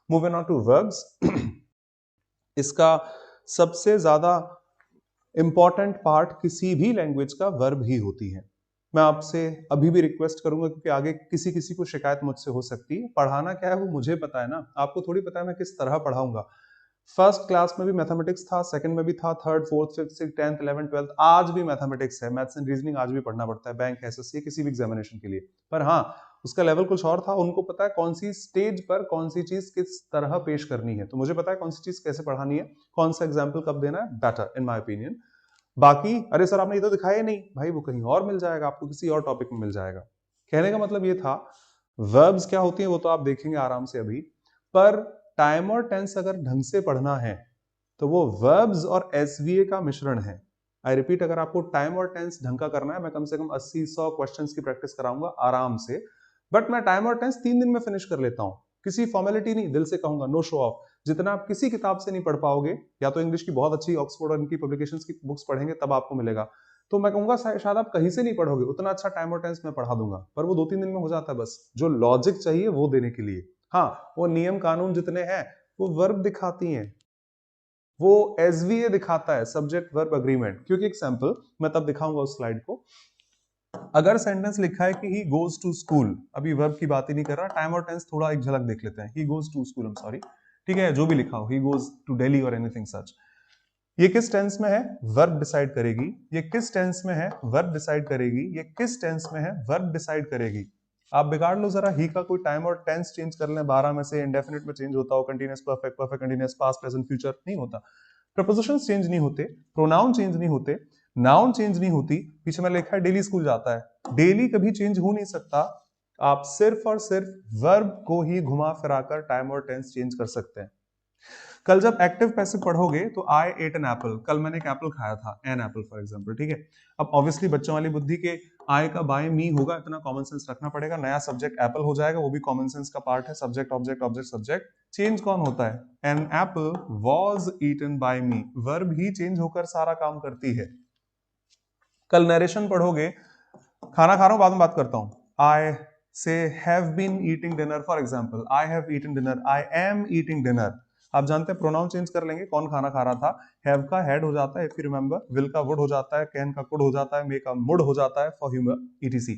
Moving on to verbs. इसका सबसे ज्यादा इंपॉर्टेंट पार्ट किसी भी लैंग्वेज का वर्ब ही होती है। मैं आपसे अभी भी रिक्वेस्ट करूंगा, क्योंकि आगे किसी किसी को शिकायत मुझसे हो सकती है। पढ़ाना क्या है वो मुझे पता है ना, आपको थोड़ी पता है मैं किस तरह पढ़ाऊंगा। फर्स्ट क्लास में भी मैथमेटिक्स था, सेकंड में भी था, third fourth fifth six 10th 11th 12th आज भी मैथमेटिक्स है। मैथ्स एंड रीजनिंग आज भी पढ़ना पड़ता है बैंक एसएससी किसी भी एग्जामिनेशन के लिए। पर हाँ, उसका लेवल कुछ और था। उनको पता है कौन सी स्टेज पर कौन सी चीज किस तरह पेश करनी है, तो मुझे पता है कौन सी चीज कैसे पढ़ानी है, कौन सा एग्जाम्पल कब देना है, बेटर इन माई ओपिनियन। बाकी अरे सर आपने ये तो दिखाया ही नहीं, भाई वो कहीं और मिल जाएगा आपको, किसी और टॉपिक में मिल जाएगा। कहने का मतलब ये था वर्ब्स क्या होती है वो तो आप देखेंगे आराम से अभी, पर टाइम और टेंस अगर ढंग से पढ़ना है तो वो वर्ब्स और एसवीए का मिश्रण है। आई रिपीट, अगर आपको टाइम और टेंस ढंग का करना है, मैं कम से कम 80-100 क्वेश्चंस की प्रैक्टिस कराऊंगा आराम से। बट मैं टाइम और टेंस 3 दिन में फिनिश कर लेता हूं, किसी फॉर्मेलिटी नहीं, दिल से कहूंगा, नो शो ऑफ। जितना आप किसी किताब से नहीं पढ़ पाओगे, या तो इंग्लिश की बहुत अच्छी ऑक्सफोर्ड और इनकी पब्लिकेशंस की बुक्स पढ़ेंगे तब आपको मिलेगा, तो मैं कहूंगा शायद आप कहीं से नहीं पढ़ोगे उतना अच्छा टाइम और टेंस में पढ़ा दूंगा। पर वो 2-3 दिन में हो जाता है, बस जो लॉजिक चाहिए वो देने के लिए। हाँ, वो नियम कानून जितने हैं वो वर्ब दिखाती हैं, वो एसवीए दिखाता है, सब्जेक्ट वर्ब अग्रीमेंट। क्योंकि एग्जांपल मैं तब दिखाऊंगा उस स्लाइड को। अगर सेंटेंस लिखा है कि ही गोज टू स्कूल, अभी वर्ब की बात ही नहीं कर रहा, टाइम और टेंस थोड़ा एक झलक देख लेते हैं। He goes to school, I am sorry, ठीक है, जो भी लिखा हो, ही गोज टू दिल्ली और एनीथिंग सच, ये किस टेंस में है, वर्ब डिसाइड करेगी। ये किस टेंस में है, वर्ब डिसाइड करेगी। ये किस टेंस में है, वर्ब डिसाइड करेगी। आप बिगाड़ लो जरा, ही का कोई टाइम और टेंस चेंज कर लें, 12 में से इंडेफिनिट में चेंज होता हो, continuous perfect, perfect continuous, past present future नहीं होता, प्रपोजिशंस चेंज नहीं होते, प्रोनाउन चेंज नहीं होते, नाउन चेंज नहीं होती। पीछे में लिखा है डेली स्कूल जाता है, डेली कभी चेंज हो नहीं सकता। आप सिर्फ और सिर्फ वर्ब को ही घुमा फिराकर टाइम और टेंस चेंज कर सकते हैं। कल जब एक्टिव पैसिव पढ़ोगे तो आई एट एन एप्पल, कल मैंने एक एप्पल खाया था, एन एप्पल फॉर एग्जांपल, ठीक है। अब ऑब्वियसली बच्चों वाली बुद्धि के आई का बाय मी होगा, इतना कॉमन सेंस रखना पड़ेगा। नया सब्जेक्ट एप्पल हो जाएगा, वो भी कॉमन सेंस का पार्ट है। Subject object object subject, change कौन होता है, an apple was eaten by me, verb ही चेंज होकर सारा काम करती है। कल नरेशन पढ़ोगे, खाना खा रहा हूं बाद में बात करता हूं, I say have been eating dinner for example, I have eaten dinner, I am eating dinner. आप जानते हैं प्रोनाउन चेंज कर लेंगे, कौन खाना खा रहा था, हैव का हैड हो जाता है इफ यू रिमेंबर, विल का वुड हो जाता है, कैन का कुड हो जाता है, मे का मुड हो जाता है, फॉर ह्यूमर ईटीसी।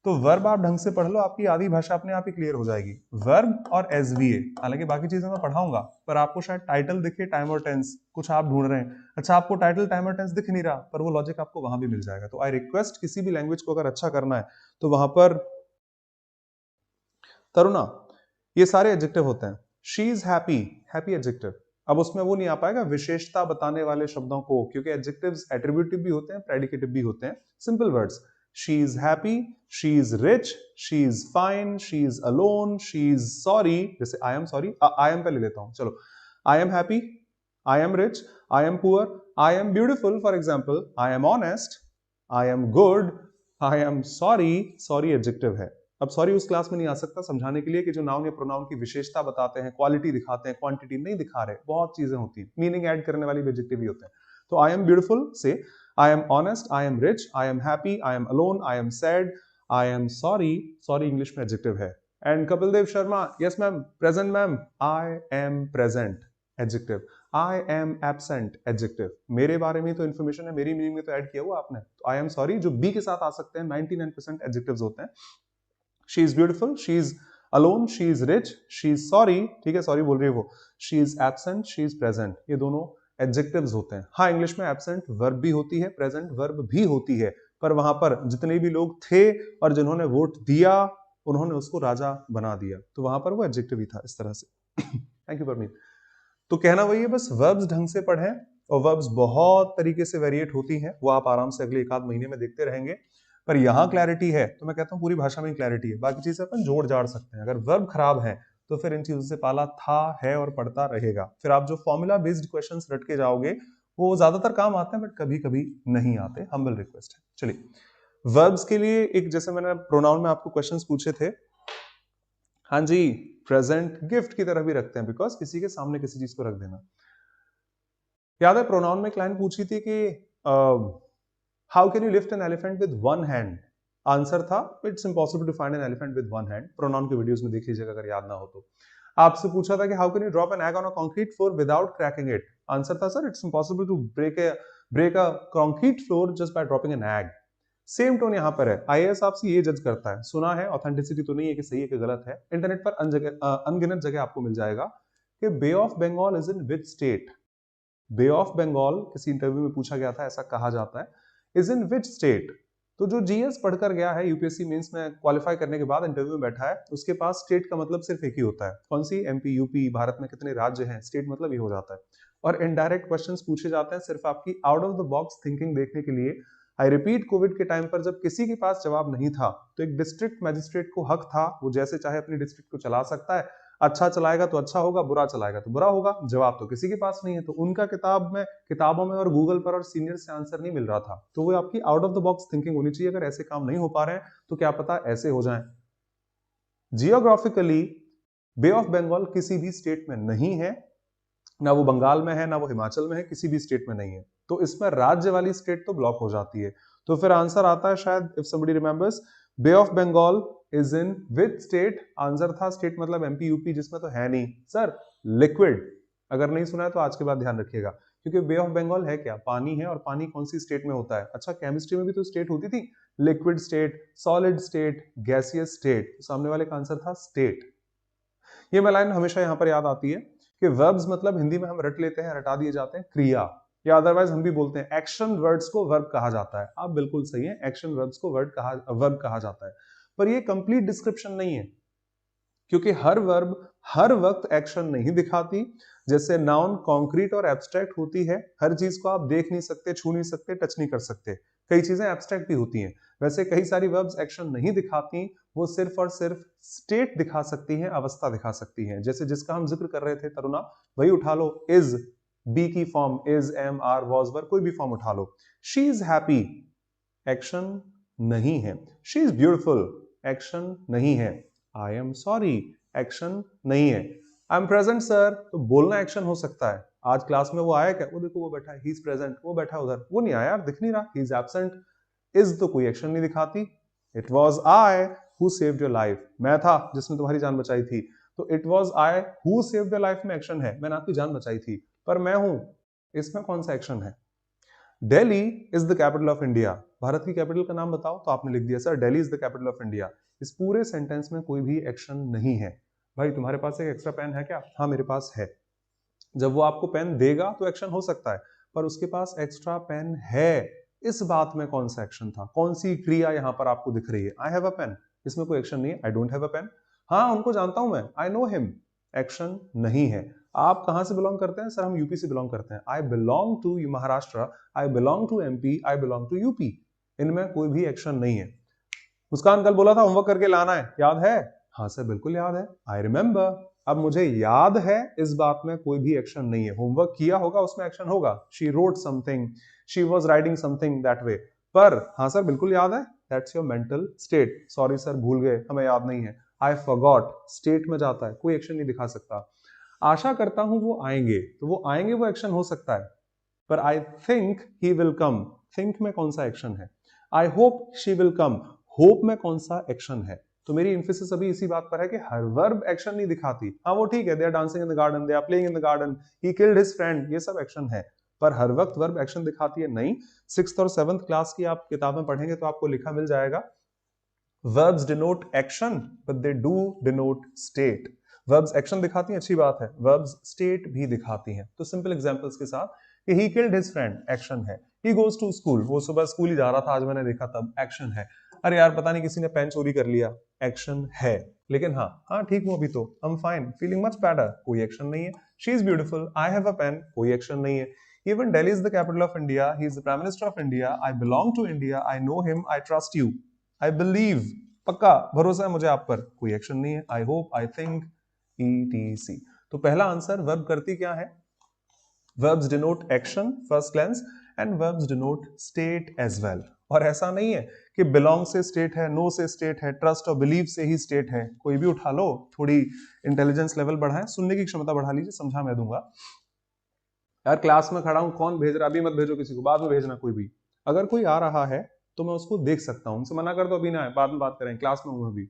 तो वर्ब आप ढंग से पढ़ लो, आपकी आधी भाषा अपने आप ही क्लियर हो जाएगी, वर्ब और एसवीए। हालांकि बाकी चीजें मैं पढ़ाऊंगा, पर आपको शायद टाइटल दिखे टाइम और टेंस, कुछ आप ढूंढ रहे हैं, अच्छा आपको टाइटल टाइम और टेंस दिख नहीं रहा, पर वो लॉजिक आपको वहां भी मिल जाएगा। तो आई रिक्वेस्ट, किसी भी लैंग्वेज को अगर अच्छा करना है तो वहां पर, तरुणा, ये सारे एडजेक्टिव होते हैं। She is happy, happy adjective. अब उसमें वो नहीं आ पाएगा विशेषता बताने वाले शब्दों को, क्योंकि एडजेक्टिव्स एट्रीब्यूटिव भी होते हैं, प्रेडिकेटिव भी होते हैं। Simple words, she is happy, she is rich, she is fine, she is alone, she is sorry. जैसे I am sorry, I am पे ले लेता हूं, चलो, I am happy, I am rich, I am poor, I am beautiful for example, I am honest, I am good, I am sorry. Sorry adjective है। अब sorry उस class में नहीं आ सकता समझाने के लिए कि जो नाउन या प्रोनाउन की विशेषता बताते हैं, क्वालिटी दिखाते हैं, क्वांटिटी नहीं दिखा रहे, बहुत चीजें होती हैं, मीनिंग ऐड करने वाली एडजेक्टिव भी होते हैं। तो I am beautiful say I am honest, I am rich, I am happy, I am alone, I am sad, I am sorry. Sorry English में एडजेक्टिव है। And Kapil Dev Sharma, yes ma'am, present ma'am, I am present adjective, I am absent adjective. मेरे बारे में तो information है, मेरी meaning में तो ऐड किया हुआ आपने। तो आई एम सॉरी जो बी के साथ आ सकते हैं, 99% एडजेक्टिव्स होते हैं। She is beautiful, she is alone, she is rich, she is sorry, ठीक है सॉरी बोल रही है वो, she is absent, she is present, ये दोनों एडजेक्टिव्स होते हैं। हाँ, इंग्लिश में एब्सेंट वर्ब भी होती है, प्रेजेंट वर्ब भी होती है, पर वहां पर जितने भी लोग थे और जिन्होंने वोट दिया उन्होंने उसको राजा बना दिया, तो वहां पर वो एडजेक्टिव ही था इस तरह से। Thank you Parmeet. तो कहना वही है, बस वर्ब्स ढंग से पढ़ें, और वर्ब्स बहुत तरीके से वेरिएट होती हैं, वो आप आराम से अगले 1 आध महीने में देखते रहेंगे। पर यहां क्लैरिटी है तो मैं कहता हूं पूरी भाषा में क्लैरिटी है, बाकी चीजें अपन जोड़ जाड़ सकते हैं। अगर वर्ब खराब है तो फिर इन चीजों से पाला था, है और पड़ता रहेगा। फिर आप जो फॉर्मूला बेस्ड क्वेश्चंस रट के जाओगे वो ज्यादातर काम आते हैं, बट कभी कभी नहीं आते, हम्बल रिक्वेस्ट है। चलिए, वर्ब्स के लिए एक, जैसे मैंने प्रोनाउन में आपको क्वेश्चंस पूछे थे, हाँ जी, प्रेजेंट गिफ्ट की तरह भी रखते हैं, बिकॉज किसी के सामने किसी चीज को रख देना। याद है प्रोनाउन में क्लाइंट पूछी थी कि how can you lift an elephant with one hand. Answer था it's impossible to find an elephant with one hand. Pronoun के वीडियोस में देख लीजिएगा अगर याद ना हो तो। आपसे पूछा था कि how can you drop an egg on a concrete floor without cracking it, answer था sir it's impossible to break a concrete floor just by dropping an egg. Same tone यहाँ पर है, आईएएस आपसे ये जज करता है, सुना है, ऑथेंटिसिटी तो नहीं है कि सही है कि गलत है, इंटरनेट पर अनगिनत जगह आपको मिल जाएगा कि Bay of Bengal is in which state. Bay of Bengal किसी इंटरव्यू में पूछा गया था, ऐसा कहा जाता है, इज इन विच स्टेट। तो जो जीएस पढ़कर गया है यूपीएससी मेंस में क्वालिफाई करने के बाद इंटरव्यू में बैठा है, उसके पास स्टेट का मतलब सिर्फ एक ही होता है, कौन सी, एमपी, यूपी, भारत में कितने राज्य हैं, स्टेट मतलब ये हो जाता है। और इनडायरेक्ट क्वेश्चंस पूछे जाते हैं सिर्फ आपकी out of the box thinking देखने के लिए। आई रिपीट, कोविड के टाइम पर जब किसी के पास जवाब नहीं था तो एक डिस्ट्रिक्ट मैजिस्ट्रेट को हक था, वो जैसे चाहे अपनी डिस्ट्रिक्ट को चला सकता है, अच्छा चलाएगा तो अच्छा होगा, बुरा चलाएगा तो बुरा होगा, जवाब तो किसी के पास नहीं है, तो उनका किताबों में और गूगल पर और सीनियर से आंसर नहीं मिल रहा था। तो वो आपकी out of the box thinking होनी चाहिए, अगर ऐसे काम नहीं हो पा रहे हैं तो क्या पता ऐसे हो जाए। जियोग्राफिकली बे ऑफ बंगाल किसी भी स्टेट में नहीं है, ना वो बंगाल में है, ना वो हिमाचल में है, किसी भी स्टेट में नहीं है, तो इसमें राज्य वाली स्टेट तो ब्लॉक हो जाती है। तो फिर आंसर आता है शायद, if somebody remembers, bay of Bengal is in which state, answer था स्टेट मतलब एमपी यूपी, जिसमें तो है नहीं सर लिक्विड। अगर नहीं सुना है तो आज के बाद ध्यान रखिएगा, क्योंकि बे ऑफ बंगाल है क्या, पानी है, और पानी कौन सी स्टेट में होता है। अच्छा, केमिस्ट्री में भी तो स्टेट होती थी, liquid state, solid state, gaseous state, सामने वाले का आंसर था स्टेट। ये मैं लाइन हमेशा यहां पर याद आती है कि वर्ब्स मतलब हिंदी में हम रट लेते हैं, रटा दिए जाते हैं क्रिया, या अदरवाइज हम भी बोलते हैं एक्शन वर्ड्स को वर्ब कहा जाता है। आप बिल्कुल सही है, एक्शन वर्ब्स को वर्ब कहा जाता है, पर ये कंप्लीट डिस्क्रिप्शन नहीं है, क्योंकि हर वर्ब हर वक्त एक्शन नहीं दिखाती। जैसे नाउन कॉन्क्रीट और एब्स्ट्रैक्ट होती है, हर चीज को आप देख नहीं सकते, छू नहीं सकते, टच नहीं कर सकते, कई चीजें एब्स्ट्रैक्ट भी होती हैं। वैसे कई सारी वर्ब्स एक्शन नहीं दिखाती, वो सिर्फ और सिर्फ स्टेट दिखा सकती हैं, अवस्था दिखा सकती हैं। जैसे जिसका हम जिक्र कर रहे थे तरुणा, वही उठा लो, इज, बी की form, is, am, are, was, were, कोई भी फॉर्म उठा लो। शी इज हैप्पी, एक्शन नहीं है। शी इज ब्यूटिफुल, एक्शन नहीं है। आई एम सॉरी, एक्शन नहीं है। आई एम प्रेजेंट सर, तो बोलना एक्शन हो सकता है। आज क्लास में वो आया क्या, वो देखो वो बैठा है, ही इज प्रेजेंट, वो बैठा उधर, वो नहीं आया, दिख नहीं रहा, ही इज एब्सेंट। इज तो कोई एक्शन नहीं दिखाती। It was I who saved your life, मैं था जिसने तुम्हारी जान बचाई थी, तो it was I who saved your life में एक्शन है, मैंने आपकी जान बचाई थी, पर मैं हूं, इसमें कौन सा एक्शन है। Delhi is the capital of India, Bharat की कैपिटल का नाम बताओ, तो आपने लिख दिया sir Delhi is the capital of India. इस पूरे सेंटेंस में कोई भी एक्शन नहीं है। भाई तुम्हारे पास एक एक्स्ट्रा पेन है क्या, हाँ मेरे पास है। जब वो आपको पेन देगा तो एक्शन हो सकता है, पर उसके पास एक्स्ट्रा पेन है, इस बात में कौन सा एक्शन था, कौन सी क्रिया यहां पर आपको दिख रही है। आई हैव अ पेन, इसमें कोई एक्शन नहीं है। I don't have a pen, हाँ उनको जानता हूं मैं, आई नो हिम, एक्शन नहीं है। आप कहां से बिलोंग करते हैं, सर हम यूपी से बिलोंग करते हैं। I belong to Maharashtra, I belong to MP, I belong to UP, इनमें कोई भी एक्शन नहीं है। मुस्कान कल बोला था होमवर्क करके लाना है, याद है, हाँ सर बिल्कुल याद है, आई रिमेंबर। अब मुझे याद है, इस बात में कोई भी एक्शन नहीं है। होमवर्क किया होगा उसमें एक्शन होगा, she wrote something, she was writing something that way, पर हाँ सर बिल्कुल याद है, that's your mental state. Sorry sir भूल गए, हमें याद नहीं है, आई फॉरगॉट, स्टेट में जाता है, कोई एक्शन नहीं दिखा सकता। आशा करता हूं वो आएंगे, तो वो आएंगे, वो एक्शन हो सकता है, पर I think he will come, think में कौन सा एक्शन है। I hope she will come, hope में कौन सा एक्शन है। तो मेरी इंफेसिस अभी इसी बात पर है कि हर वर्ब एक्शन नहीं दिखाती। हाँ वो ठीक है, they are dancing in the garden, they are playing in the garden, he killed his friend, ये सब एक्शन है, पर हर वक्त वर्ब एक्शन दिखाती है नहीं। 6th और 7th क्लास की आप किताबें पढ़ेंगे तो आपको लिखा मिल जाएगा, verbs denote action but they do denote state। verbs action दिखाती हैं, अच्छी बात है, verbs state भी दिखाती हैं। तो सिंपल एग्जांपल्स के साथ कि he killed his friend, action है। he goes to school, वो सुबह स्कूल ही जा रहा था, आज मैंने देखा तब, एक्शन है। अरे यार पता नहीं किसी ने पेन चोरी कर लिया, एक्शन है। लेकिन हाँ ठीक हूं अभी तो, I'm fine, feeling much better, कोई एक्शन नहीं है। she is beautiful, I have a pen, कोई एक्शन नहीं है। Even Delhi is the capital of India, he is the Prime Minister of India, I belong to India, I know him, I trust you, I believe, पक्का भरोसा है मुझे आप पर, कोई एक्शन नहीं है। I hope, I think, etc। तो पहला आंसर, वर्ब करती क्या है, verbs denote action first glance and verbs denote state as well। और ऐसा नहीं है कि belong से स्टेट है, नो से स्टेट है, ट्रस्ट और बिलीव से ही स्टेट है, कोई भी उठा लो। थोड़ी इंटेलिजेंस लेवल बढ़ाएं, सुनने की क्षमता बढ़ा लीजिए, समझा मैं दूंगा। यार क्लास में खड़ा हूं, कौन भेज रहा, अभी मत भेजो किसी को, बाद में भेजना कोई भी। अगर कोई आ रहा है तो मैं उसको देख सकता हूं, उनसे मना कर दो अभी ना आए, बाद में बात करें, क्लास में हूं अभी।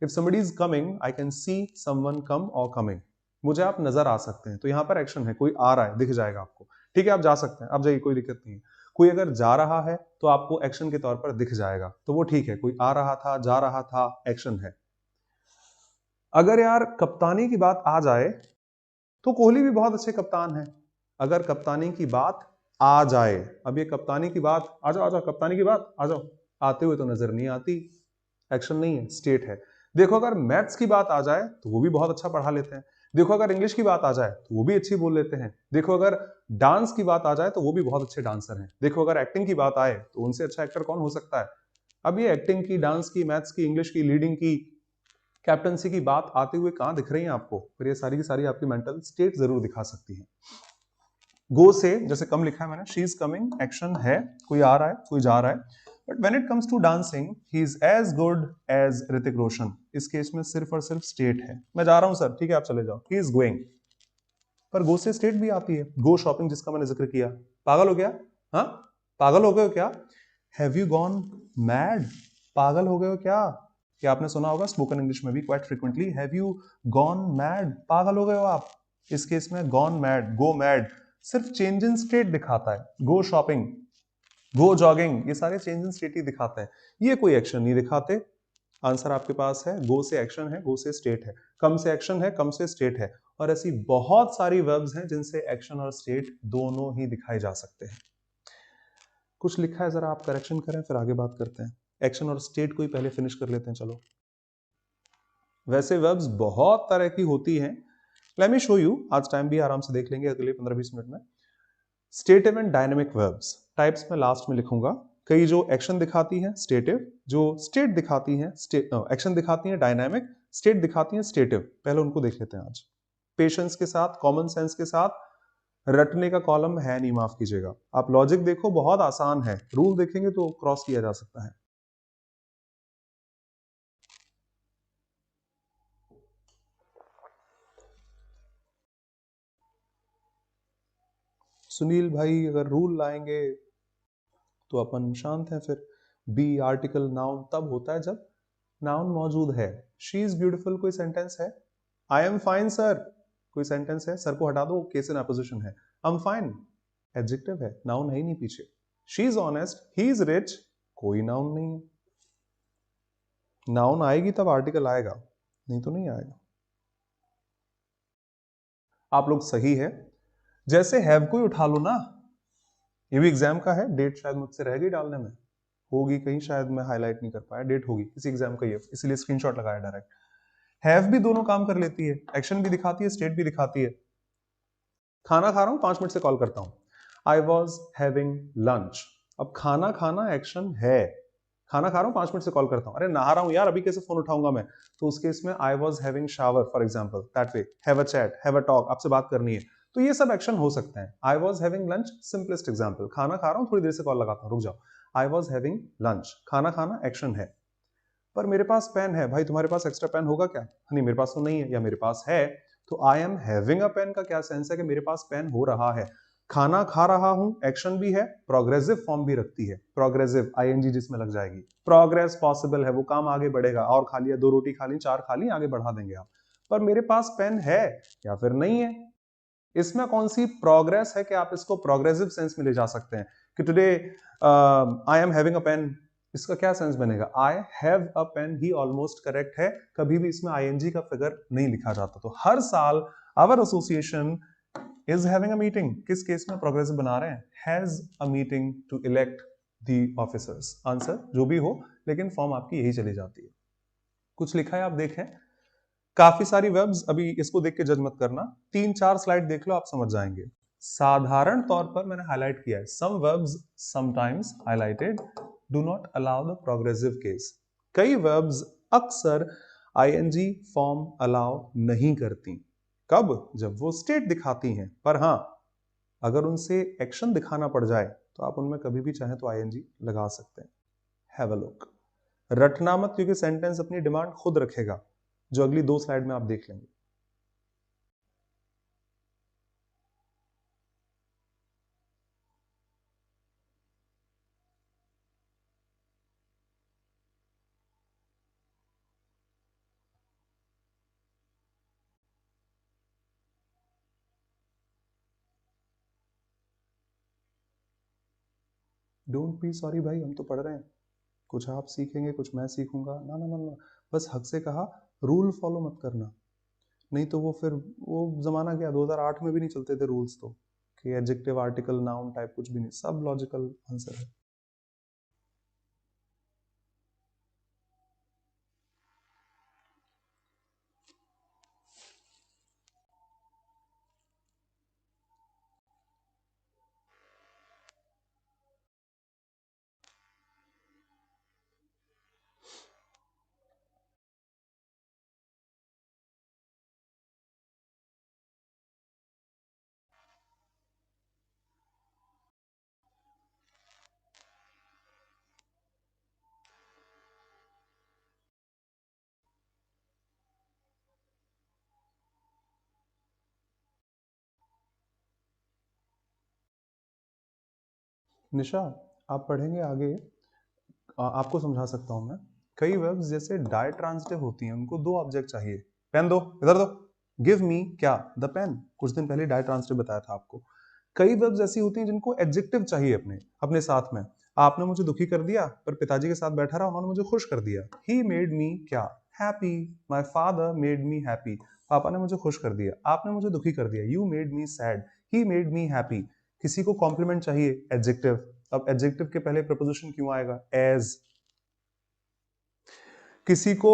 If somebody is coming I can see someone come or coming। मुझे आप नजर आ सकते हैं, तो यहां पर एक्शन है, कोई आ रहा है, दिख जाएगा आपको, ठीक है, आप जा सकते हैं, आप जाइए, कोई दिक्कत नहीं है। कोई अगर जा रहा है तो आपको एक्शन के तौर पर दिख जाएगा, तो वो ठीक है, कोई आ रहा था, जा रहा था, एक्शन है। अगर यार कप्तानी की बात आ जाए तो कोहली भी बहुत अच्छे कप्तान हैं। अगर कप्तानी की बात आ जाए, अब ये कप्तानी की बात, आ जाओ आ जाओ, कप्तानी की बात आ जाओ, आते हुए तो नजर नहीं आती, एक्शन नहीं है, स्टेट है। देखो अगर मैथ्स की बात आ जाए तो वो भी बहुत अच्छा पढ़ा लेते हैं। देखो अगर इंग्लिश की बात आ जाए तो वो भी अच्छी बोल लेते हैं। देखो अगर डांस की बात आ जाए तो वो भी बहुत अच्छे डांसर हैं। देखो अगर एक्टिंग की बात आए तो उनसे अच्छा एक्टर कौन हो सकता है। अब ये एक्टिंग की, डांस की, मैथ्स की, इंग्लिश की, लीडिंग की, कैप्टनसी की बात आते हुए कहां दिख रही है आपको, फिर ये सारी की सारी आपकी मेंटल स्टेट जरूर दिखा सकती है। गो से जैसे कम लिखा है मैंने, शी इज कमिंग, एक्शन है, कोई आ रहा है, कोई जा रहा है। But when it comes to dancing he is as good as Hrithik Roshan. इस केस में सिर्फ और सिर्फ स्टेट है, मैं जा रहा हूं सर, ठीक है आप चले जाओ, ही इज गोइंग। पर गो से स्टेट भी आती है, गो शॉपिंग जिसका मैंने जिक्र किया। पागल हो गया, हाँ पागल हो गए हो क्या, हैव यू गॉन मैड, पागल हो गए हो क्या। क्या आपने सुना होगा स्पोकन इंग्लिश में भी quite frequently, have you gone mad, पागल हो गए हो आप। इस केस में गॉन मैड, गो मैड सिर्फ चेंज इन स्टेट दिखाता है। गो शॉपिंग, गो जॉगिंग, ये सारे चेंज इन स्टेट ही दिखाते हैं, ये कोई एक्शन नहीं दिखाते। आंसर आपके पास है, गो से एक्शन है, गो से स्टेट है, कम से एक्शन है, कम से स्टेट है। और ऐसी बहुत सारी वर्ब्स हैं जिनसे एक्शन और स्टेट दोनों ही दिखाए जा सकते हैं। कुछ लिखा है, जरा आप करेक्शन करें, फिर आगे बात करते हैं। एक्शन और स्टेट को ही पहले फिनिश कर लेते हैं, चलो। वैसे वर्ब्स बहुत तरह की होती हैं, लेट मी शो यू, आज टाइम भी आराम से देख लेंगे अगले 15-20 मिनट में। Stative and dynamic verbs types में लास्ट में लिखूंगा। कई जो एक्शन दिखाती हैं स्टेटिव, जो स्टेट दिखाती हैं एक्शन दिखाती हैं डायनामिक, स्टेट दिखाती हैं स्टेटिव, पहले उनको देख लेते हैं आज। पेशेंस के साथ, कॉमन सेंस के साथ, रटने का कॉलम है नहीं, माफ कीजिएगा। आप लॉजिक देखो, बहुत आसान है, रूल देखेंगे तो क्रॉस किया जा सकता है। सुनील भाई अगर रूल लाएंगे तो अपन शांत हैं फिर। बी आर्टिकल नाउन तब होता है जब नाउन मौजूद है। शी इज ब्यूटिफुल कोई सेंटेंस है, आई एम फाइन सर कोई सेंटेंस है, सर को हटा दो, केस इन अपोजिशन है, आई एम फाइन एडजेक्टिव है, नाउन है ही नहीं पीछे। She is honest, he is rich, कोई नाउन नहीं है। नाउन आएगी तब आर्टिकल आएगा, नहीं तो नहीं आएगा। आप लोग सही है, जैसे हैव को ही उठा लो ना, ये भी एग्जाम का है, डेट शायद मुझसे रह गई डालने में, होगी कहीं, शायद मैं हाईलाइट नहीं कर पाया, डेट होगी किसी एग्जाम का, ये इसीलिए स्क्रीनशॉट लगाया डायरेक्ट। हैव भी दोनों काम कर लेती है, एक्शन भी दिखाती है, स्टेट भी दिखाती है। खाना खा रहा हूं, 5 मिनट से कॉल करता हूं, आई वॉज हैविंग लंच। अब खाना खाना एक्शन है, खाना खा रहा हूं, 5 मिनट से कॉल करता हूं, अरे नहा रहा हूं यार, अभी कैसे फोन उठाऊंगा मैं, तो उस केस में I was having shower for example, that way, have a chat, have a talk, आपसे बात करनी है, तो ये सब एक्शन हो सकते हैं। I was having lunch simplest example, खाना खा रहा हूं, थोड़ी देर से कॉल लगाता हूं, रुक जाओ। आई वॉज हैविंग लंच, खाना खाना एक्शन है। पर मेरे पास पेन है, भाई तुम्हारे पास एक्स्ट्रा पेन होगा क्या, नहीं मेरे पास तो नहीं है, या मेरे पास है, तो I am having a pen का क्या सेंस है कि मेरे पास पेन हो रहा है। खाना खा रहा हूं एक्शन भी है, प्रोग्रेसिव फॉर्म भी रखती है, प्रोग्रेसिव आईएनजी जिसमें लग जाएगी, प्रोग्रेस पॉसिबल है, वो काम आगे बढ़ेगा, और खा लिया, 2 रोटी खा ली, 4 खा ली, आगे बढ़ा देंगे आप। पर मेरे पास पेन है या फिर नहीं है, इसमें कौन सी प्रोग्रेस है कि आप इसको प्रोग्रेसिव सेंस में ले जा सकते हैं कि today I am having a pen, इसका क्या सेंस बनेगा, आई हैव अ पेन ही ऑलमोस्ट करेक्ट है, कभी भी इसमें आईएनजी का फिगर नहीं लिखा जाता। तो हर साल our association is having a meeting, किस केस में प्रोग्रेसिव बना रहे हैं, has a meeting to elect the officers, answer जो भी हो, लेकिन फॉर्म आपकी यही चली जाती है। कुछ लिखा है आप देखें, काफी सारी वेब्स, अभी इसको देख के जज मत करना, 3-4 स्लाइड देख लो आप समझ जाएंगे। साधारण तौर पर मैंने हाईलाइट किया है, some verbs sometimes highlighted do not allow the progressive case, कई वर्ब्स अक्सर आईएनजी फॉर्म अलाउ नहीं करती, कब, जब वो स्टेट दिखाती हैं। पर हां, अगर उनसे एक्शन दिखाना पड़ जाए तो आप उनमें कभी भी चाहें तो आईएनजी लगा सकते हैं। हैव अ लुक, रटना मत, क्योंकि सेंटेंस अपनी डिमांड खुद रखेगा, जो अगली 2 स्लाइड में आप देख लेंगे। डोंट बी सॉरी भाई, हम तो पढ़ रहे हैं, कुछ आप सीखेंगे कुछ मैं सीखूंगा, ना ना ना ना, बस हक से कहा रूल फॉलो मत करना, नहीं तो वो फिर वो जमाना क्या 2008 में भी नहीं चलते थे रूल्स, तो कि एडजेक्टिव आर्टिकल नाउन टाइप कुछ भी नहीं, सब लॉजिकल आंसर है। निशा, आप पढ़ेंगे आगे, आपको समझा सकता हूं मैं। कई वर्ब्स जैसे डायट्रांजिटिव होती हैं, उनको दो ऑब्जेक्ट चाहिए। पेन दो, इधर दो, गिव मी क्या, द पेन। कुछ दिन पहले डायट्रांजिटिव बताया था आपको। कई वर्ब्स ऐसी होती हैं जिनको एडजेक्टिव चाहिए अपने अपने साथ में। आपने मुझे दुखी कर दिया, पर पिताजी के साथ बैठा रहा, उन्होंने मुझे खुश कर दिया। ही मेड मी क्या, happy. My father made me happy. पापा ने मुझे खुश कर दिया। आपने मुझे दुखी कर दिया, you made me sad. He made me happy. किसी को कॉम्प्लीमेंट चाहिए, एडजेक्टिव। अब एडजेक्टिव के पहले प्रपोजिशन क्यों आएगा, एज। किसी को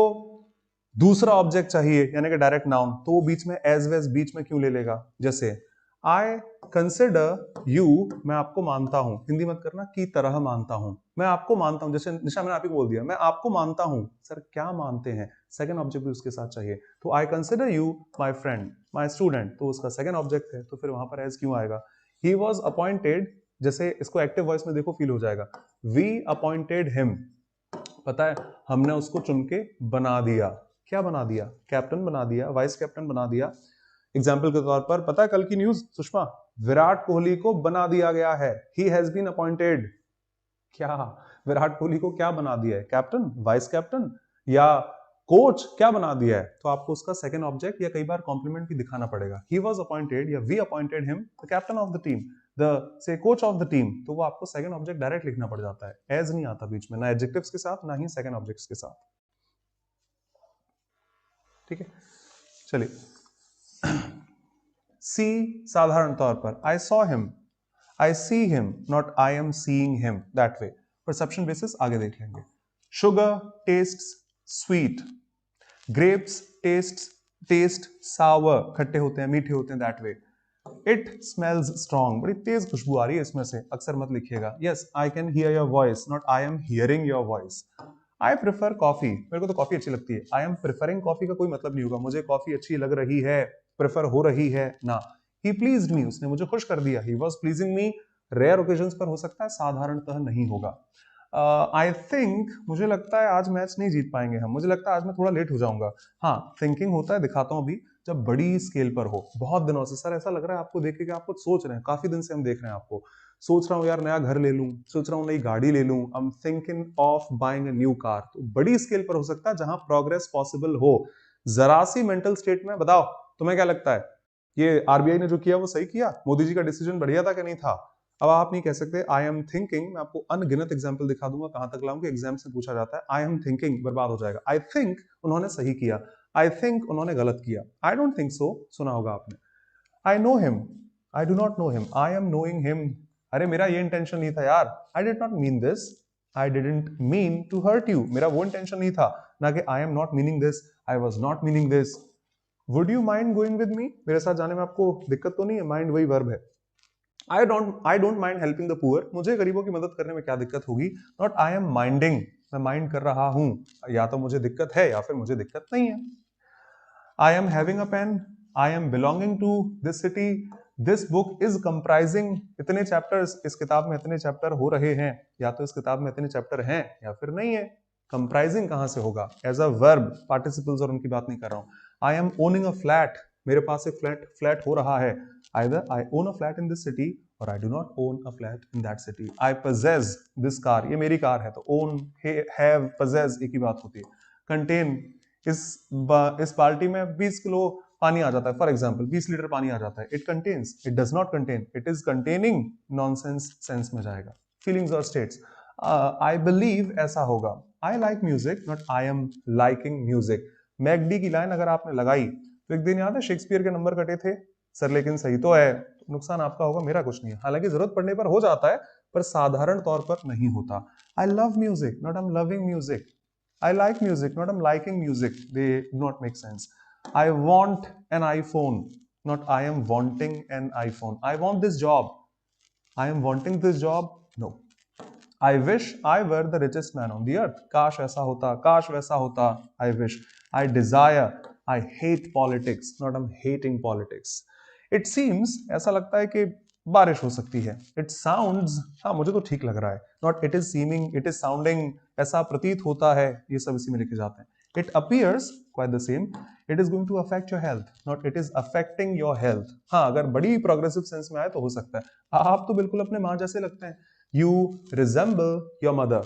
दूसरा ऑब्जेक्ट चाहिए यानी कि डायरेक्ट नाउन, तो वो बीच में एज वेज बीच में क्यों ले लेगा। जैसे आई कंसिडर यू, मैं आपको मानता हूं, हिंदी मत करना की तरह मानता हूं, मैं आपको मानता हूं। जैसे निशा मैंने आप ही को बोल दिया मैं आपको मानता हूं, सर क्या मानते हैं, सेकंड ऑब्जेक्ट भी उसके साथ चाहिए। तो I consider you my friend, my student, तो उसका सेकंड ऑब्जेक्ट है, तो फिर वहां पर एज क्यों आएगा। ही वॉज अपॉइंटेड, जैसे इसको एक्टिव वॉइस में देखो फील हो जाएगा, वी अपॉइंटेड हिम, पता है हमने उसको चुन के बना दिया। क्या बना दिया, कैप्टन बना दिया, वाइस कैप्टन बना दिया। एग्जाम्पल के तौर पर, पता है कल की न्यूज सुषमा, विराट कोहली को बना दिया गया है, ही हैज बीन अपॉइंटेड। क्या, विराट कोहली को क्या बना दिया है, कैप्टन, वाइस कैप्टन या कोच, क्या बना दिया है। तो आपको उसका सेकंड ऑब्जेक्ट या कई बार कॉम्प्लीमेंट भी दिखाना पड़ेगा। ही वाज अपॉइंटेड या we appointed him the captain of the team, the से कोच ऑफ द टीम, तो वो आपको सेकंड ऑब्जेक्ट डायरेक्ट लिखना पड़ जाता है, एज नहीं आता बीच में, ना एडजेक्टिव्स के साथ ना ही सेकंड ऑब्जेक्ट्स के साथ। ठीक है, चलिए। सी साधारण तौर पर, I saw him, I see him, not I am seeing him, that way. Perception basis आगे देख लेंगे। Sugar taste sweet, grapes taste sour, खट्टे होते हैं मीठे होते हैं, that way. It smells strong, बड़ी तेज खुशबू आ रही है इसमें से, अक्सर मत लिखिएगा। Yes I can here your voice, not I am hearing your voice. I prefer coffee, मेरे को तो कॉफी अच्छी लगती है। आई एम प्रेफरिंग कॉफी का कोई मतलब नहीं होगा, मुझे कॉफी अच्छी लग रही है, प्रेफर हो रही है ना। ही प्लीज्ड मी, उसने मुझे खुश कर दिया। He was pleasing me, rare occasions पर हो सकता है, साधारणतः नहीं होगा। आई थिंक, मुझे लगता है आज मैच नहीं जीत पाएंगे हम, मुझे लगता है आज मैं थोड़ा लेट हो जाऊंगा। हाँ, थिंकिंग होता है, दिखाता हूँ अभी, जब बड़ी स्केल पर हो, बहुत दिनों से। सर ऐसा लग रहा है आपको देख के कि आप कुछ सोच रहे हैं, काफी दिन से हम देख रहे हैं आपको। सोच रहा हूँ यार नया घर ले लूं, सोच रहा हूँ नई गाड़ी ले लूं, I am thinking of buying a new car. तो बड़ी स्केल पर हो सकता है जहां प्रोग्रेस पॉसिबल हो। जरा सी मेंटल स्टेट में बताओ, तुम्हें क्या लगता है ये आरबीआई ने जो किया वो सही किया, मोदी जी का डिसीजन बढ़िया था कि नहीं था। अब आप नहीं कह सकते आई एम थिंकिंग, मैं आपको अनगिनत एग्जाम्पल दिखा दूंगा कहां तक लाऊंगा, एग्जाम से पूछा जाता है। आई एम थिंकिंग बर्बाद हो जाएगा। आई थिंक उन्होंने सही किया, आई थिंक उन्होंने गलत किया। आई डोंट थिंक सो, सुना होगा आपने। I know him, I do not know him, I am knowing him. अरे मेरा ये इंटेंशन नहीं था यार, I did not mean this, I didn't mean to hurt you, मेरा वो इंटेंशन नहीं था। ना कि I am not meaning this, I was not meaning this. Would you mind going with me, मेरे साथ जाने में आपको दिक्कत तो नहीं है, माइंड वही वर्ब है। I don't mind helping the poor, मुझे गरीबों की मदद करने में क्या दिक्कत होगी। नॉट आई एम माइंडिंग, मैं माइंड कर रहा हूं, या तो मुझे दिक्कत है या फिर मुझे दिक्कत नहीं है। I am having a pen, I am belonging to this city, this book is comprising, इतने चैप्टर्स, इस किताब में इतने चैप्टर हो रहे हैं, या तो इस किताब में इतने चैप्टर हैं या फिर नहीं है। कंप्राइजिंग कहां से होगा, एज अ वर्ब, पार्टिसिपल्स और उनकी बात नहीं कर रहा हूं। I am owning a flat, मेरे पास एक फ्लैट हो रहा है। Either I own a flat in this city or I do not own a flat in that city. I possess this car, ये मेरी कार है, तो own, have, possess एक ही बात होती है। Contain, इस बाल्टी में 20 किलो पानी आ जाता है, फॉर एग्जाम्पल 20 लीटर पानी आ जाता है। It contains, it does not contain, it is containing, nonsense sense में जाएगा। फीलिंग्स और स्टेट्स। आई बिलीव ऐसा होगा, I like music not I am liking music. McD की लाइन अगर आपने लगाई तो एक दिन याद है शेक्सपियर के नंबर कटे थे सर, लेकिन सही तो है, नुकसान आपका होगा, मेरा कुछ नहीं है। हालांकि जरूरत पड़ने पर हो जाता है, पर साधारण तौर पर नहीं होता। I love music not I am loving music. I like music, not I'm liking music. They do not make sense. I want an iPhone, not I am wanting an iPhone. I want this job. I am wanting this job. No. I wish I were the richest man on the earth. काश ऐसा होता, काश वैसा होता. I wish. I desire. I hate politics, not I'm hating politics. It seems, ऐसा लगता है कि बारिश हो सकती है। It sounds, हाँ मुझे तो ठीक लग रहा है। Not it is seeming, it is sounding, ऐसा प्रतीत होता है, ये सब इसी में लिखे जाते हैं। It appears quite the same. It is going to affect your health, not it is affecting your health. हाँ अगर बड़ी प्रोग्रेसिव सेंस में आए तो हो सकता है। आप तो बिल्कुल अपने माँ जैसे लगते हैं। You resemble your mother.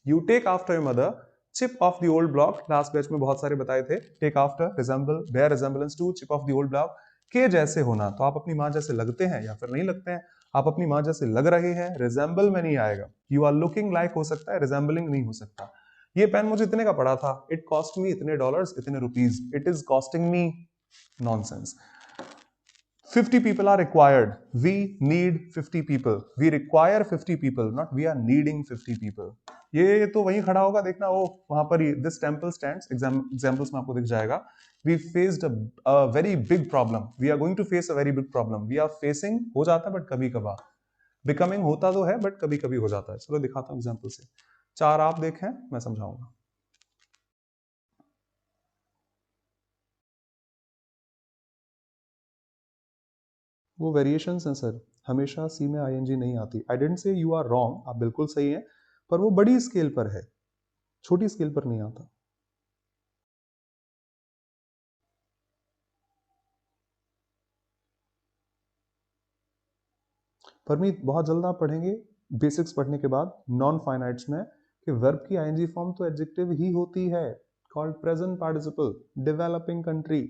You take after your mother. Chip of the old block. Last batch में बहुत सारे बताए थे। Take after, resemble, bear resemblance to, chip of the old block. के जैसे होना, तो आप अपनी माँ जैसे लगते हैं या फिर नहीं लगते हैं। आप अपनी माँ जैसे लग रहे हैं, resemble में नहीं आएगा। You are looking like हो सकता है, resembling नहीं हो सकता। ये पेन मुझे इतने का पड़ा था। It cost me इतने डॉलर्स, इतने rupees. It is costing me nonsense. 50 people are required. We need 50 people. We require 50 people, not we are needing 50 people. ये तो वहीं खड़ा होगा, देखना वो वहां पर ही this temple stands. Examples में आपको दिख जाएगा. We faced a very big problem. We are going to face a very big problem. We are facing हो जाता है बट कभी कभार. Becoming होता तो है बट कभी कभी हो जाता है। चलो दिखाता हूँ एग्जाम्पल से। 4 आप देखें, मैं समझाऊंगा। वो वेरिएशंस हैं सर, हमेशा सी में आईएनजी नहीं आती। आई didn't say you are wrong, आप बिल्कुल सही हैं, पर वो बड़ी स्केल पर है, छोटी स्केल पर नहीं आता। परमीत बहुत जल्द आप पढ़ेंगे बेसिक्स पढ़ने के बाद नॉन फाइनाइट्स में कि वर्ब की आईएनजी फॉर्म तो एडजेक्टिव ही होती है, called present participle, developing country.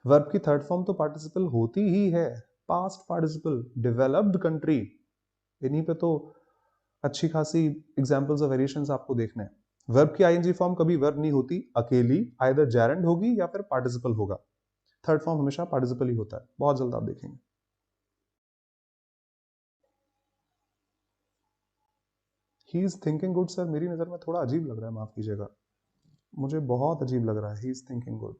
Verb की थर्ड फॉर्म तो पार्टिसिपल होती ही है, पास्ट पार्टिसिपल, डेवलप्ड कंट्री। इन्हीं पे तो अच्छी खासी एग्जांपल्स ऑफ वेरिएशंस आपको देखने हैं। वर्ब की आईएनजी फॉर्म कभी वर्ब नहीं होती अकेली, आइदर जेरेंड होगी या फिर पार्टिसिपल होगा। थर्ड फॉर्म हमेशा पार्टिसिपल ही होता है, बहुत जल्द आप देखेंगे। He is thinking good sir, मेरी नजर में थोड़ा अजीब लग रहा है, माफ कीजिएगा, मुझे बहुत अजीब लग रहा है। ही इज थिंकिंग गुड,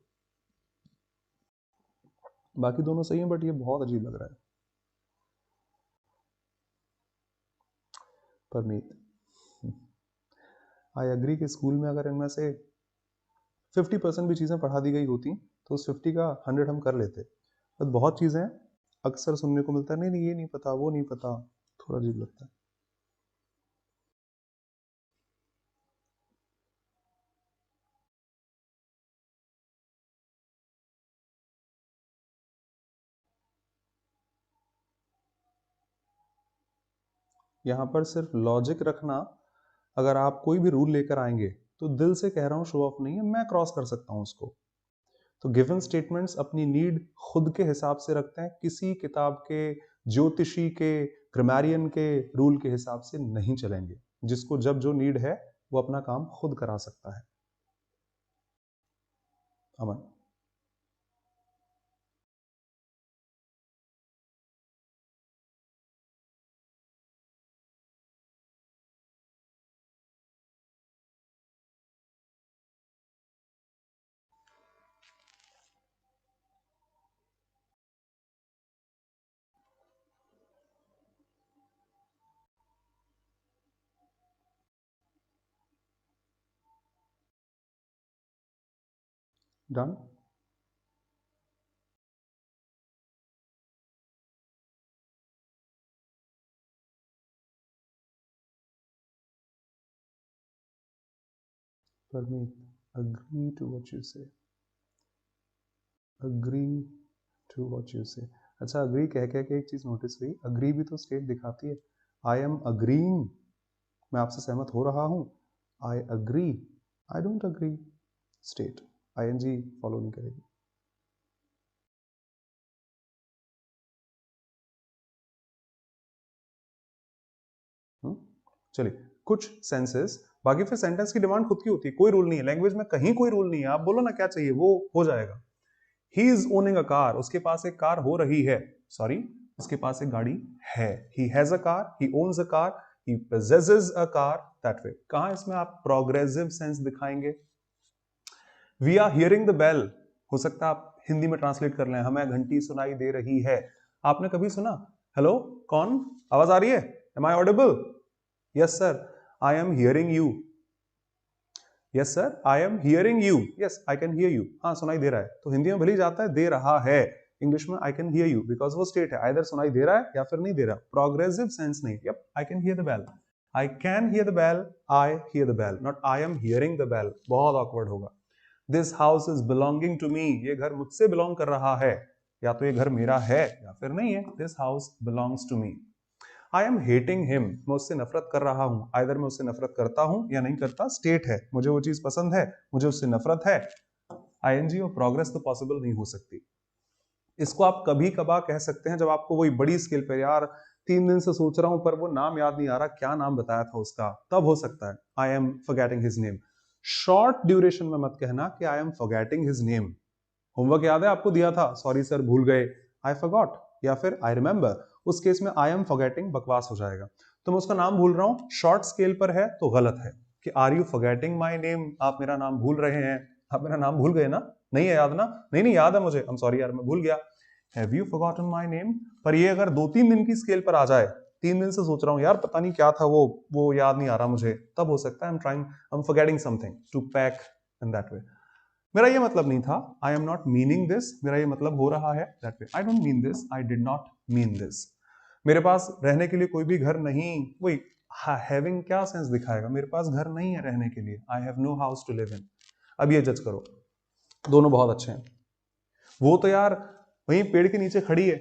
बाकी दोनों सही हैं बट ये बहुत अजीब लग रहा है। परमीत, आई एग्री कि स्कूल में अगर इनमें से 50% भी चीज़ें पढ़ा दी गई होती तो उस 50 का 100 हम कर लेते, बट बहुत चीज़ें अक्सर सुनने को मिलता है, नहीं नहीं ये नहीं पता, वो नहीं पता, थोड़ा अजीब लगता है। यहाँ पर सिर्फ लॉजिक रखना, अगर आप कोई भी रूल लेकर आएंगे तो दिल से कह रहा हूँ, शो ऑफ नहीं है, मैं क्रॉस कर सकता हूँ उसको। तो गिवन स्टेटमेंट्स अपनी नीड खुद के हिसाब से रखते हैं, किसी किताब के, ज्योतिषी के, ग्रामरियन के रूल के हिसाब से नहीं चलेंगे। जिसको जब जो नीड है वो अपना काम खुद करा सकता है। Aman, done. Parmeet, agree to what you say, agree to what you say. अच्छा, अग्री कह कह के एक चीज नोटिस हुई, अग्री भी तो स्टेट दिखाती है। आई एम अग्रीइंग, मैं आपसे सहमत हो रहा हूं। I agree, I don't agree, state ING follow नहीं करेगी। चलिए कुछ सेंसेस, बाकी फिर सेंटेंस की डिमांड खुद की होती है, कोई रूल नहीं है लैंग्वेज में, कहीं कोई रूल नहीं है, आप बोलो ना क्या चाहिए वो हो जाएगा। He is owning a car, उसके पास एक कार हो रही है, सॉरी उसके पास एक गाड़ी है। He has a car, he owns a car, he possesses a car, that way. कहां इसमें आप प्रोग्रेसिव सेंस दिखाएंगे? We are hearing the bell, हो सकता है आप हिंदी में ट्रांसलेट कर लें, हमें घंटी सुनाई दे रही है। आपने कभी सुना हेलो कौन, आवाज आ रही है, am I audible? Yes sir I am hearing you, yes sir I am hearing you, yes I can hear you, हाँ सुनाई दे रहा है। तो हिंदी में भले ही जाता है दे रहा है, इंग्लिश में I can hear you, because वो स्टेट है, आइदर सुनाई दे रहा है या फिर नहीं दे रहा, प्रोग्रेसिव सेंस नहीं। Yup I can hear the bell, I can hear the bell, I hear the bell, not I am hearing the bell, बहुत ऑकवर्ड होगा। This house is belonging to me, ये घर मुझसे बिलोंग कर रहा है, या तो ये घर मेरा है या फिर नहीं है, this house belongs to me. I am hating him, मैं उससे नफरत कर रहा हूं, आइदर मैं उससे नफरत करता हूं या नहीं करता, स्टेट है, मुझे वो चीज पसंद है, मुझे उससे नफरत है। आईएनजी और प्रोग्रेस तो पॉसिबल नहीं हो सकती। इसको आप कभी कभार कह सकते हैं जब आपको वही बड़ी स्केल पर, यार 3 दिन से सोच रहा हूं पर वो नाम याद नहीं आ रहा, क्या नाम बताया था उसका, तब हो सकता है I am forgetting his name. Short duration में मत कहना कि I am forgetting his name. Homework याद है आपको दिया था, सॉरी सर भूल गए, आई फॉरगॉट, या फिर आई रिमेंबर, उस केस में आई एम फॉरगेटिंग बकवास हो जाएगा। तो मैं उसका नाम भूल रहा हूं, शॉर्ट स्केल पर है तो गलत है कि are you forgetting my name, आप मेरा नाम भूल रहे हैं, आप मेरा नाम भूल गए ना, नहीं है याद ना, नहीं नहीं याद है मुझे, आई एम सॉरी यार मैं भूल गया, have you forgotten my name. पर ये अगर 2-3 दिन की स्केल पर आ जाए, 3 दिन से सोच रहा हूं यार पता नहीं क्या था वो याद नहीं आ रहा मुझे, तब हो सकता है I am trying, I am forgetting something to pack in that way. मेरा ये मतलब नहीं था, I am not meaning this, मेरा ये मतलब हो रहा है that way, I don't mean this, I did not mean this. मेरे पास रहने के लिए कोई भी घर नहीं, वही हैविंग क्या सेंस दिखाएगा, मेरे पास घर नहीं है रहने के लिए, I have no house to live in. अब ये जज करो, दोनों बहुत अच्छे हैं। वो तो यार वहीं पेड़ के नीचे खड़ी है,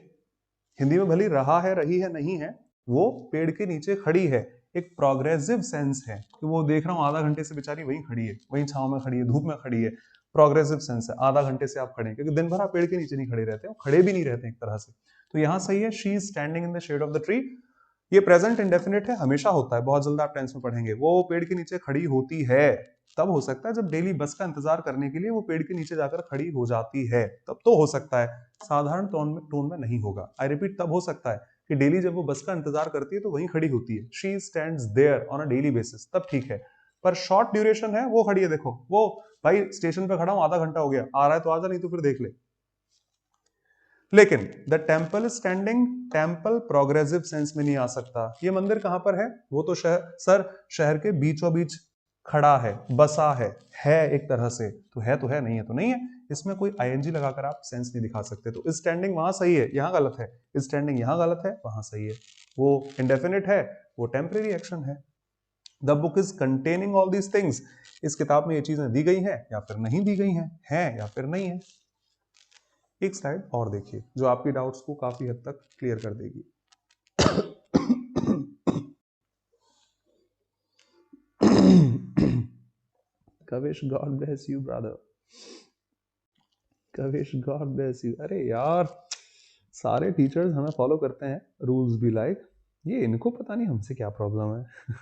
हिंदी में भली रहा है रही है नहीं है, वो पेड़ के नीचे खड़ी है, एक प्रोग्रेसिव सेंस है कि वो देख रहा हूं आधा घंटे से बेचारी वहीं खड़ी है, वहीं छांव में खड़ी है, धूप में खड़ी है, प्रोग्रेसिव सेंस है, आधा घंटे से आप खड़े हैं, क्योंकि दिन भर आप पेड़ के नीचे नहीं खड़े रहते हो, खड़े भी नहीं रहते एक तरह से। तो यहां सही है, she is standing in the shade of the tree. ये प्रेजेंट इंडेफिनिट है, हमेशा होता है, बहुत जल्द आप टेंस में पढ़ेंगे, वो पेड़ के नीचे खड़ी होती है, तब हो सकता है जब डेली बस का इंतजार करने के लिए वो पेड़ के नीचे जाकर खड़ी हो जाती है, तब तो हो सकता है, साधारण टोन में नहीं होगा। आई रिपीट, तब हो सकता है कि डेली जब वो बस का इंतजार करती है तो वहीं खड़ी होती है, she stands there on a daily basis, तब ठीक है। पर शॉर्ट ड्यूरेशन है, वो खड़ी है, देखो वो, भाई स्टेशन पे खड़ा हूं आधा घंटा हो गया, आ रहा है तो आजा, नहीं तो फिर देख ले। लेकिन the temple standing, temple progressive sense में नहीं आ सकता। ये मंदिर कहां पर है, वो तो शहर, सर शहर के बीचों बीच खड़ा है, बसा है एक तरह से, तो है नहीं है तो नहीं है, इसमें कोई आईएनजी लगाकर आप सेंस नहीं दिखा सकते। तो स्टैंडिंग वहां सही है, यहां गलत है, स्टैंडिंग यहां गलत है, वहां सही है। वो इंडेफिनिट है, वो टेम्परेरी एक्शन है। The book is containing all these things, इस किताब में ये चीजें दी गई हैं या फिर नहीं दी गई हैं, है या फिर नहीं है। एक स्लाइड और देखिए जो आपकी डाउट्स को काफी हद तक क्लियर कर देगी। Kavish God bless you brother, Kavish God bless you. अरे यार सारे टीचर्स हमें फॉलो करते हैं, रूल्स भी लाइक, ये इनको पता नहीं हमसे क्या प्रॉब्लम है।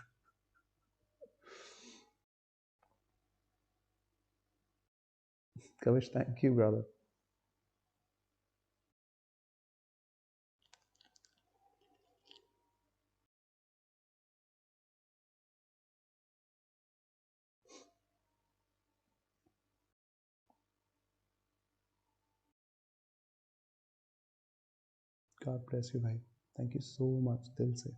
Kavish thank you brother. God bless you भाई, थैंक यू सो मच दिल से।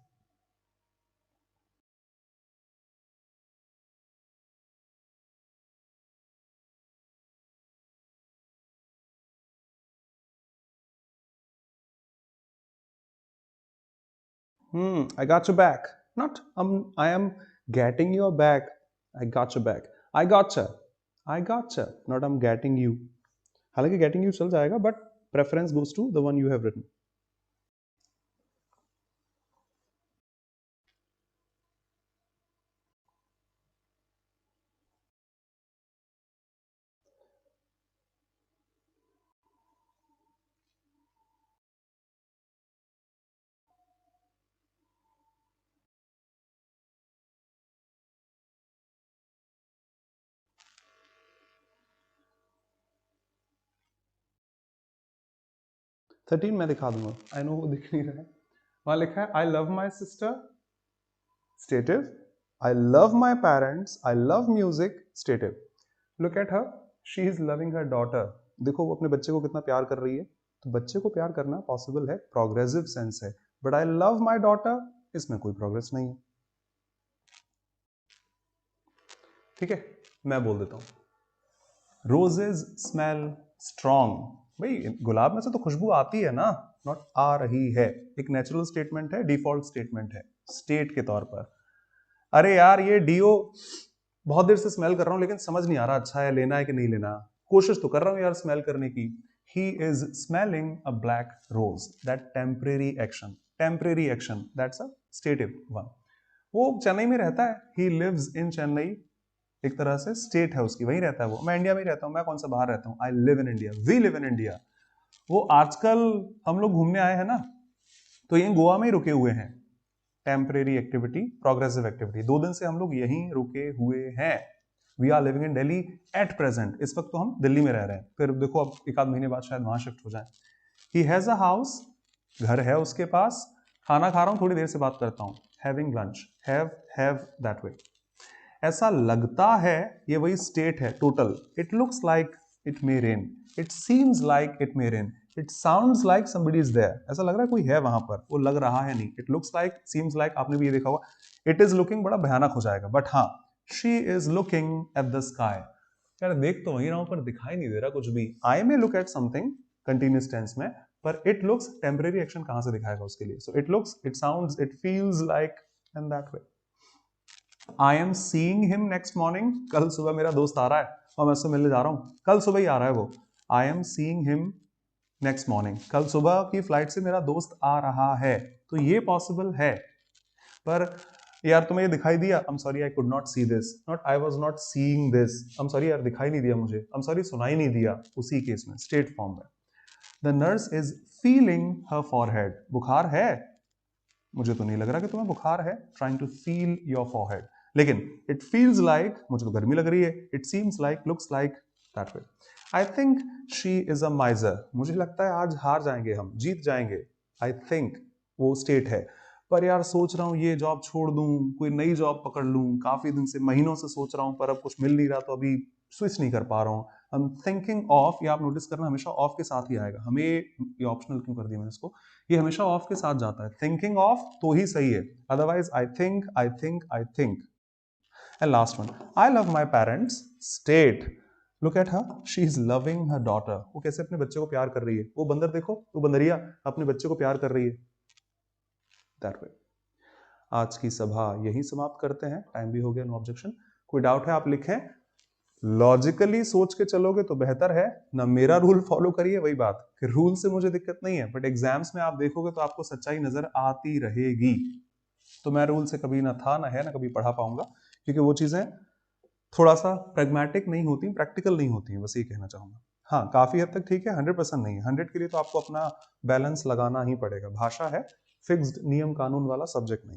I got your back. Not I am getting your back. I got your back. I gotcha. I gotcha. Not I'm getting you. हालांकि getting you चल जाएगा, but preference goes to the one you have written. 13 मैं दिखा दूंगा, I know वो दिख नहीं रहा है। वहां लिखा है I love my sister, stative, I love my parents, I love music, stative. Look at her, she is loving her daughter. देखो वो अपने बच्चे को कितना प्यार कर रही है। तो बच्चे को प्यार करना पॉसिबल है, प्रोग्रेसिव सेंस है, but I love my daughter, इसमें कोई प्रोग्रेस नहीं है। ठीक है, मैं बोल देता हूं रोजेज स्मेल स्ट्रॉन्ग। भाई गुलाब में से तो खुशबू आती है ना, नॉट आ रही है। एक नेचुरल स्टेटमेंट है, डिफॉल्ट स्टेटमेंट है स्टेट के तौर पर। अरे यार ये डीओ बहुत देर से स्मेल कर रहा हूं लेकिन समझ नहीं आ रहा अच्छा है लेना है कि नहीं लेना, कोशिश तो कर रहा हूं यार स्मेल करने की। He is smelling a black rose, that temporary action, temporary action, that's a stative one. वो चेन्नई में रहता है, ही लिव्स इन चेन्नई, एक तरह से स्टेट है उसकी, वहीं रहता है वो। मैं इंडिया में ही रहता हूँ, मैं कौन सा बाहर रहता हूँ, I live in India, we live in India. वो आजकल हम लोग घूमने आए हैं ना, तो यहीं गोवा में ही रुके हुए हैं। टेम्परेरी एक्टिविटी, प्रोग्रेसिव एक्टिविटी, 2 दिन से हम लोग यहीं रुके हुए हैं। We are living in Delhi at present, इस वक्त तो हम दिल्ली में रह रहे हैं, फिर देखो अब एक आध महीने बाद शायद वहां शिफ्ट हो जाए। ही हैज अ हाउस, घर है उसके पास, खाना खा रहा हूं, थोड़ी देर से बात करता हूं, having lunch, have that way. ऐसा लगता है, ये वही स्टेट है total. It looks like it may rain, it seems like it may rain, it sounds like somebody is there. ऐसा लग रहा है कोई है वहां पर, वो लग रहा है नहीं। It looks like, seems like, आपने भी ये देखा होगा। इट इज लुकिंग बड़ा भयानक हो जाएगा, बट हाँ, she is looking at the sky. यार देख तो वही रहा हूं पर दिखाई नहीं दे रहा कुछ भी। I may look at something continuous tense में, पर इट लुक्स, टेम्परेरी एक्शन कहां से दिखाएगा उसके लिए। So it looks, it sounds, it feels like, and that way. I am seeing him next morning, कल सुबह मेरा दोस्त आ रहा है और मैं उससे मिलने जा रहा हूं, कल सुबह ही आ रहा है वो। आई am seeing him next morning, कल सुबह की फ्लाइट से मेरा दोस्त आ रहा है। तो ये पॉसिबल है, पर यार तुम्हें ये दिखाई दिया, आई am sorry I could not see this, not I was not seeing this, I am sorry यार दिखाई नहीं दिया मुझे, आई एम सॉरी सुनाई नहीं दिया, उसी केस में स्टेट फॉर्म में। The nurse is feeling her forehead, बुखार है, मुझे तो नहीं लग रहा कि तुम्हें बुखार है, trying to feel your forehead, लेकिन इट फील्स लाइक, मुझे तो गर्मी लग रही है, it seems like, looks like, that way. I think she is a miser, मुझे लगता है आज हार जाएंगे हम, जीत जाएंगे। आई थिंक वो स्टेट है, पर यार सोच रहा हूँ ये जॉब छोड़ दूं, कोई नई जॉब पकड़ लूं, काफी दिन से, महीनों से सोच रहा हूँ पर अब कुछ मिल नहीं रहा, तो अभी स्विच नहीं कर पा रहा हूँ। आई एम थिंकिंग ऑफ, ये आप नोटिस करना हमेशा ऑफ के साथ ही आएगा, हमें ये ऑप्शनल क्यों कर दिया मैंने इसको, ये हमेशा ऑफ के साथ जाता है। थिंकिंग ऑफ तो ही सही है, otherwise I think, I think, I think. And last one, I love my parents, state. Look at her, she is loving her daughter. वो कैसे अपने बच्चे को प्यार कर रही है, वो बंदर देखो, वो बंदरिया अपने बच्चे को प्यार कर रही है, दैट वे। आज की सभा यही समाप्त करते हैं, टाइम भी हो गया, नो ऑब्जेक्शन। कोई डाउट है आप लिखें, लॉजिकली सोच के चलोगे तो बेहतर है ना, मेरा रूल फॉलो करिए, वही बात कि रूल से मुझे दिक्कत नहीं है, बट एग्जाम्स में आप देखोगे तो आपको सच्चाई नजर आती रहेगी। तो मैं रूल से कभी ना था, ना है, ना कभी पढ़ा पाऊंगा, क्योंकि वो चीजें थोड़ा सा प्रैग्मेटिक नहीं होती, प्रैक्टिकल नहीं होती, बस ये कहना चाहूंगा। हाँ काफी हद तक ठीक है, 100% नहीं है, 100 के लिए तो आपको अपना बैलेंस लगाना ही पड़ेगा। भाषा है फिक्स्ड नियम कानून वाला सब्जेक्ट नहीं।